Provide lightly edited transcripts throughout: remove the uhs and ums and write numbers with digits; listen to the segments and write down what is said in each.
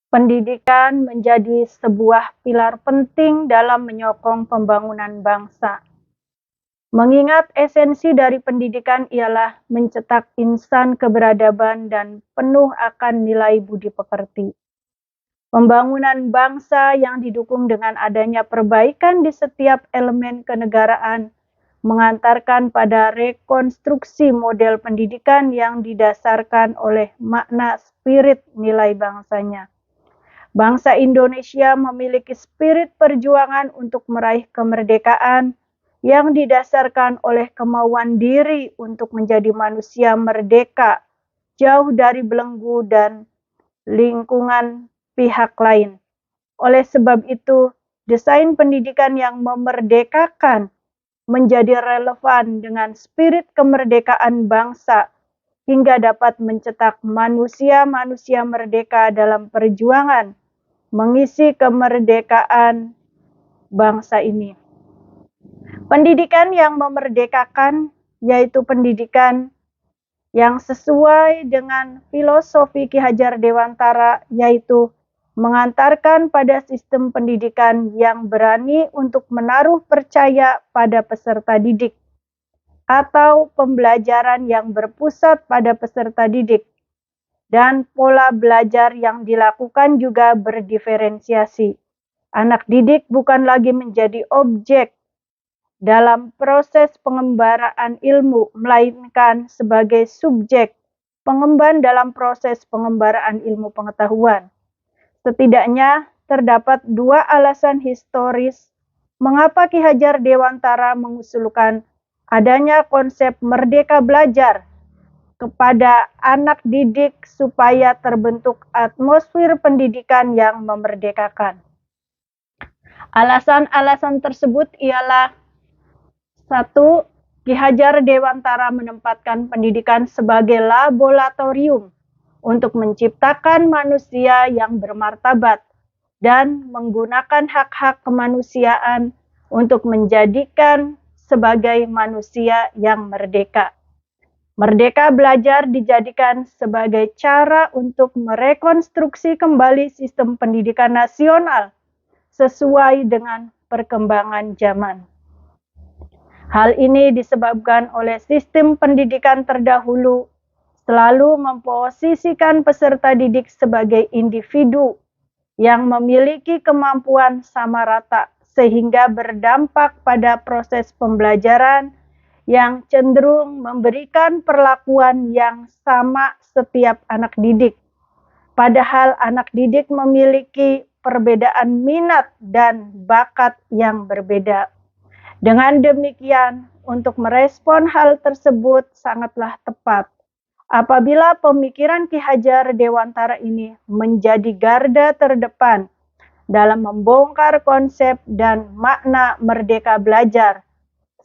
Pendidikan menjadi sebuah pilar penting dalam menyokong pembangunan bangsa. Mengingat esensi dari pendidikan ialah mencetak insan keberadaban dan penuh akan nilai budi pekerti. Pembangunan bangsa yang didukung dengan adanya perbaikan di setiap elemen kenegaraan mengantarkan pada rekonstruksi model pendidikan yang didasarkan oleh makna spirit nilai bangsanya. Bangsa Indonesia memiliki spirit perjuangan untuk meraih kemerdekaan yang didasarkan oleh kemauan diri untuk menjadi manusia merdeka, jauh dari belenggu dan lingkungan pihak lain. Oleh sebab itu, desain pendidikan yang memerdekakan menjadi relevan dengan spirit kemerdekaan bangsa hingga dapat mencetak manusia-manusia merdeka dalam perjuangan mengisi kemerdekaan bangsa ini. Pendidikan yang memerdekakan yaitu pendidikan yang sesuai dengan filosofi Ki Hajar Dewantara, yaitu mengantarkan pada sistem pendidikan yang berani untuk menaruh percaya pada peserta didik, atau pembelajaran yang berpusat pada peserta didik, dan pola belajar yang dilakukan juga berdiferensiasi. Anak didik bukan lagi menjadi objek dalam proses pengembaraan ilmu, melainkan sebagai subjek pengemban dalam proses pengembaraan ilmu pengetahuan. Setidaknya terdapat dua alasan historis mengapa Ki Hajar Dewantara mengusulkan adanya konsep merdeka belajar kepada anak didik supaya terbentuk atmosfer pendidikan yang memerdekakan. Alasan-alasan tersebut ialah: 1. Ki Hajar Dewantara menempatkan pendidikan sebagai laboratorium untuk menciptakan manusia yang bermartabat dan menggunakan hak-hak kemanusiaan untuk menjadikan sebagai manusia yang merdeka. Merdeka belajar dijadikan sebagai cara untuk merekonstruksi kembali sistem pendidikan nasional sesuai dengan perkembangan zaman. Hal ini disebabkan oleh sistem pendidikan terdahulu selalu memposisikan peserta didik sebagai individu yang memiliki kemampuan sama rata, sehingga berdampak pada proses pembelajaran yang cenderung memberikan perlakuan yang sama setiap anak didik. Padahal anak didik memiliki perbedaan minat dan bakat yang berbeda. Dengan demikian, untuk merespon hal tersebut sangatlah tepat apabila pemikiran Ki Hajar Dewantara ini menjadi garda terdepan dalam membongkar konsep dan makna merdeka belajar,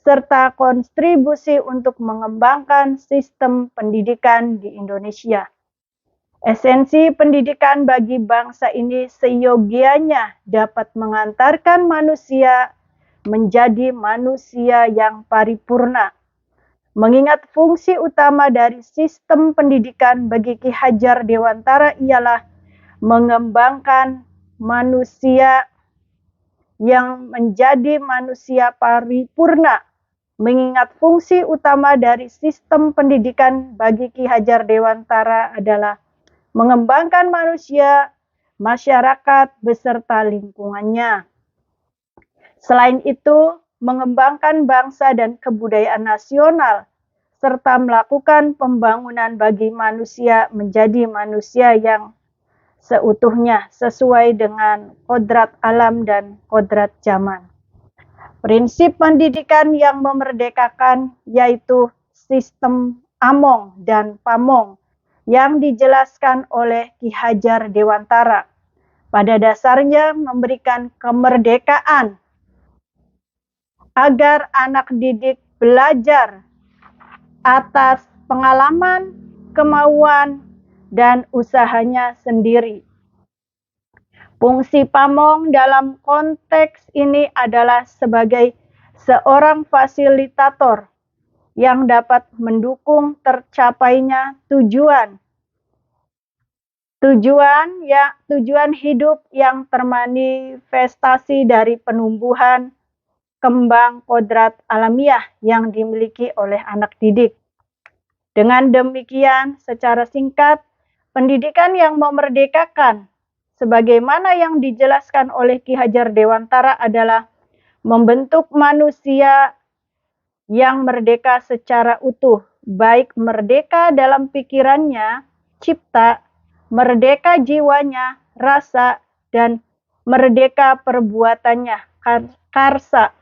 serta kontribusi untuk mengembangkan sistem pendidikan di Indonesia. Esensi pendidikan bagi bangsa ini seyogianya dapat mengantarkan manusia menjadi manusia yang paripurna. Mengingat fungsi utama dari sistem pendidikan bagi Ki Hajar Dewantara ialah mengembangkan manusia yang menjadi manusia paripurna. Mengingat fungsi utama dari sistem pendidikan bagi Ki Hajar Dewantara adalah mengembangkan manusia, masyarakat, beserta lingkungannya. Selain itu, mengembangkan bangsa dan kebudayaan nasional, serta melakukan pembangunan bagi manusia menjadi manusia yang seutuhnya sesuai dengan kodrat alam dan kodrat zaman. Prinsip pendidikan yang memerdekakan yaitu sistem Among dan Pamong yang dijelaskan oleh Ki Hajar Dewantara. Pada dasarnya memberikan kemerdekaan agar anak didik belajar atas pengalaman, kemauan, dan usahanya sendiri. Fungsi Pamong dalam konteks ini adalah sebagai seorang fasilitator yang dapat mendukung tercapainya tujuan Tujuan hidup yang termanifestasi dari penumbuhan kembang kodrat alamiah yang dimiliki oleh anak didik. Dengan demikian, secara singkat, pendidikan yang memerdekakan, sebagaimana yang dijelaskan oleh Ki Hajar Dewantara, adalah membentuk manusia yang merdeka secara utuh, baik merdeka dalam pikirannya, cipta, merdeka jiwanya, rasa, dan merdeka perbuatannya, karsa,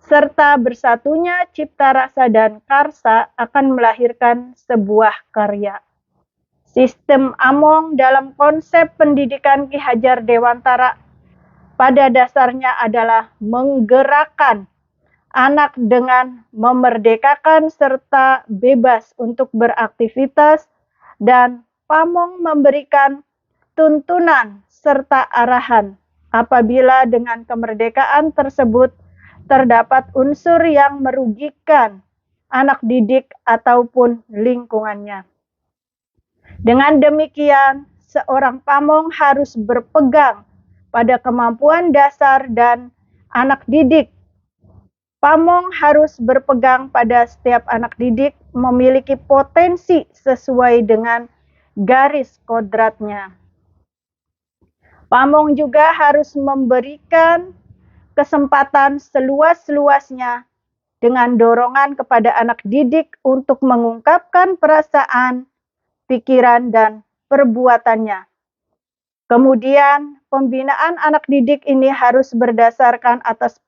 serta bersatunya cipta, rasa, dan karsa akan melahirkan sebuah karya. Sistem Among dalam konsep pendidikan Ki Hajar Dewantara pada dasarnya adalah menggerakkan anak dengan memerdekakan serta bebas untuk beraktivitas, dan Pamong memberikan tuntunan serta arahan apabila dengan kemerdekaan tersebut terdapat unsur yang merugikan anak didik ataupun lingkungannya. Dengan demikian, seorang pamong harus berpegang pada kemampuan dasar dan anak didik. Pamong harus berpegang pada setiap anak didik memiliki potensi sesuai dengan garis kodratnya. Pamong juga harus memberikan kesempatan seluas-luasnya dengan dorongan kepada anak didik untuk mengungkapkan perasaan, pikiran, dan perbuatannya. Kemudian, pembinaan anak didik ini harus berdasarkan atas